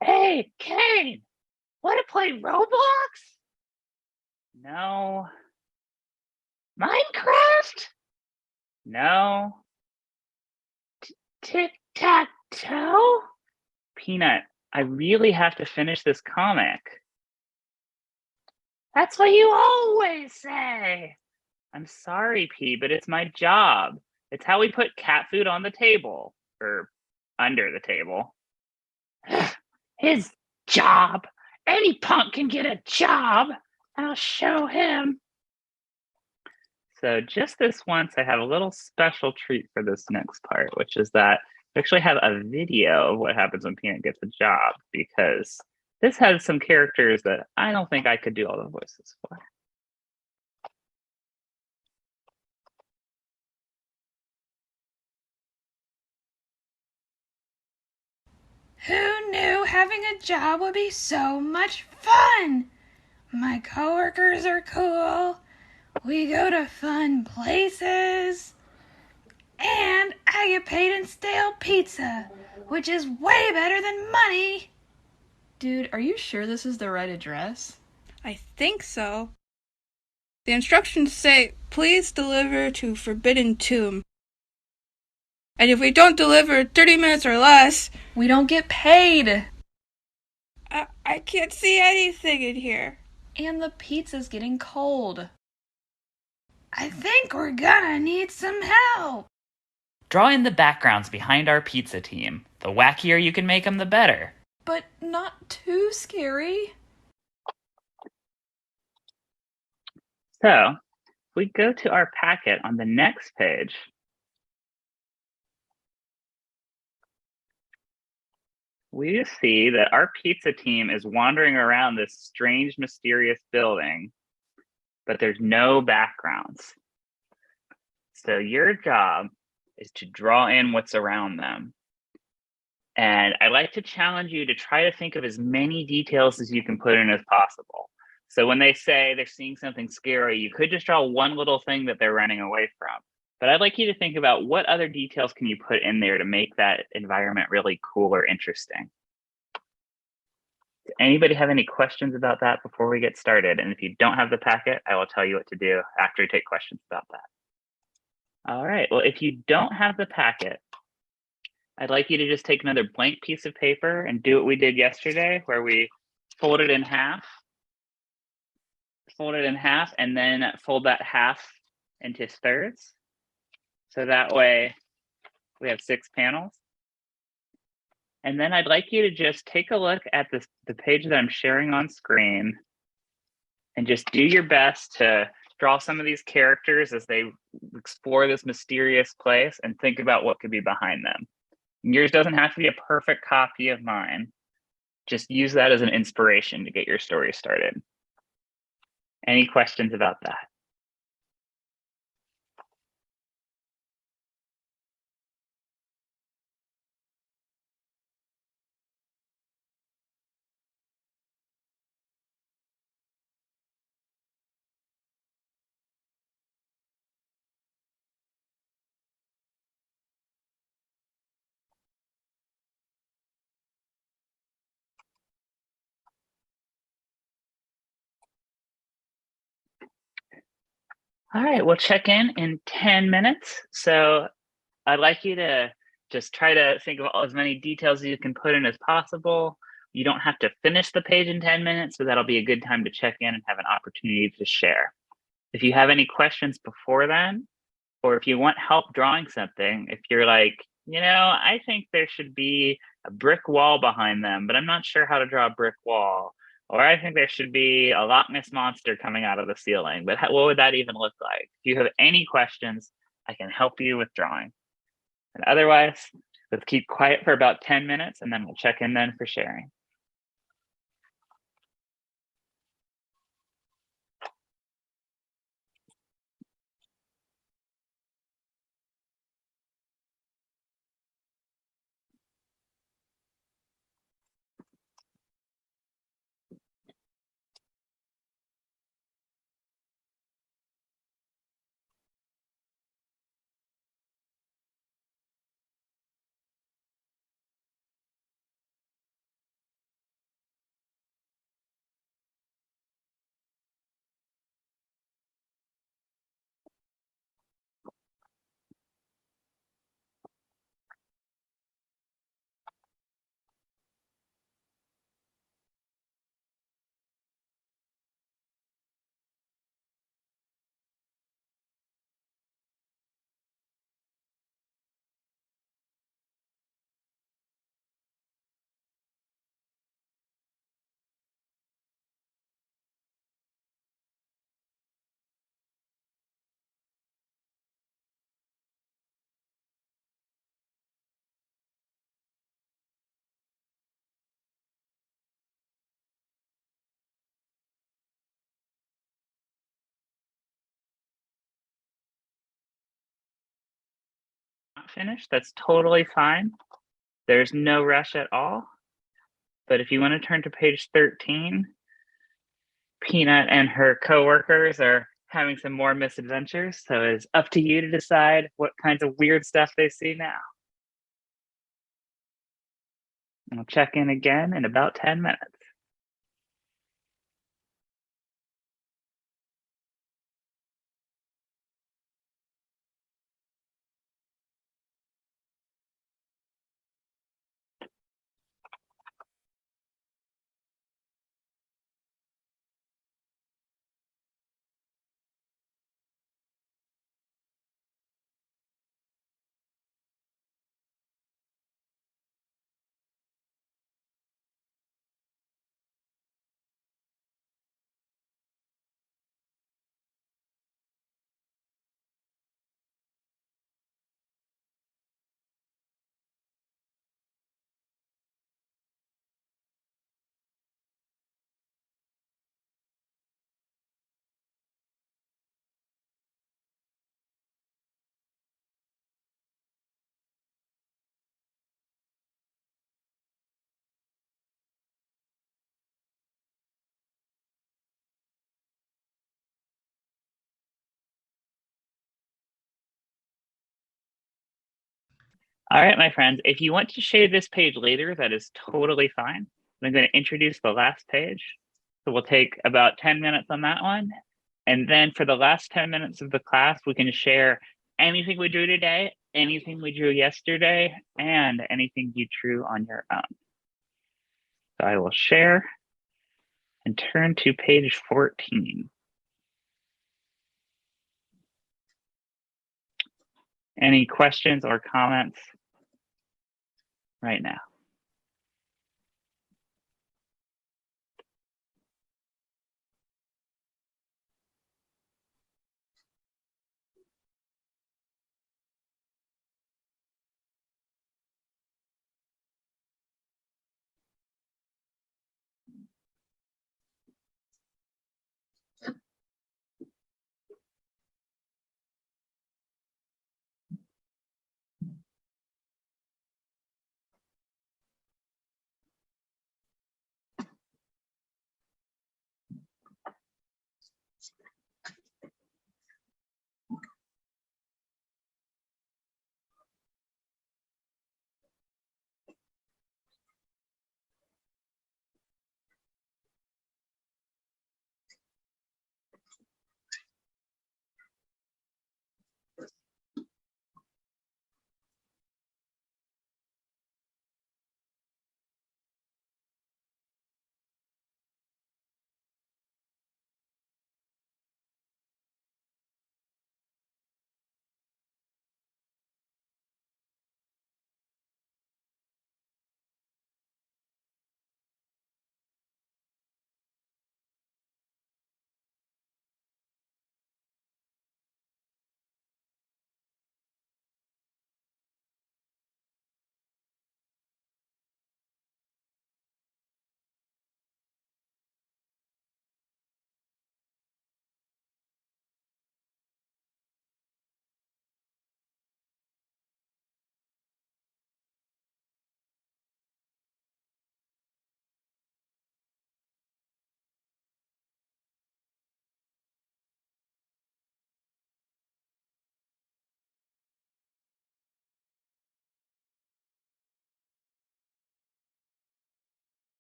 Hey, Kane, want to play Roblox? No. Minecraft? No. Tic tac toe? Peanut, I really have to finish this comic. That's what you always say. I'm sorry, P, but it's my job. It's how we put cat food on the table, or under the table. His job. Any punk can get a job. I'll show him. So just this once, I have a little special treat for this next part, which is that I actually have a video of what happens when Peanut gets a job, because this has some characters that I don't think I could do all the voices for. Who knew having a job would be so much fun? My coworkers are cool. We go to fun places. And I get paid in stale pizza, which is way better than money. Dude, are you sure this is the right address? I think so. The instructions say, please deliver to Forbidden Tomb. And if we don't deliver 30 minutes or less, We don't get paid! I can't see anything in here. And the pizza's getting cold. I think we're gonna need some help. Draw in the backgrounds behind our pizza team. The wackier you can make them, the better. But not too scary. So if we go to our packet on the next page, we see that our pizza team is wandering around this strange, mysterious building, but there's no backgrounds. So your job is to draw in what's around them. And I'd like to challenge you to try to think of as many details as you can put in as possible. So when they say they're seeing something scary, you could just draw one little thing that they're running away from. But I'd like you to think about what other details can you put in there to make that environment really cool or interesting. Does anybody have any questions about that before we get started? And if you don't have the packet, I will tell you what to do after we take questions about that. All right, well, if you don't have the packet, I'd like you to just take another blank piece of paper and do what we did yesterday, where we fold it in half, and then fold that half into thirds. So that way we have 6 panels. And then I'd like you to just take a look at the page that I'm sharing on screen and just do your best to draw some of these characters as they explore this mysterious place and think about what could be behind them. Yours doesn't have to be a perfect copy of mine. Just use that as an inspiration to get your story started. Any questions about that? All right, we'll check in 10 minutes. So I'd like you to just try to think of as many details as you can put in as possible. You don't have to finish the page in 10 minutes, but that'll be a good time to check in and have an opportunity to share. If you have any questions before then, or if you want help drawing something, if you're like, I think there should be a brick wall behind them, but I'm not sure how to draw a brick wall. Or I think there should be a Loch Ness monster coming out of the ceiling, but what would that even look like? If you have any questions, I can help you with drawing. And otherwise, let's keep quiet for about 10 minutes and then we'll check in then for sharing. finished, that's totally fine. There's no rush at all. But if you want to turn to page 13, Peanut and her coworkers are having some more misadventures, so it's up to you to decide what kinds of weird stuff they see now. And we'll check in again in about 10 minutes. All right, my friends, if you want to shade this page later, that is totally fine. I'm going to introduce the last page. So we'll take about 10 minutes on that one. And then for the last 10 minutes of the class, we can share anything we drew today, anything we drew yesterday, and anything you drew on your own. So I will share and turn to page 14. Any questions or comments right now?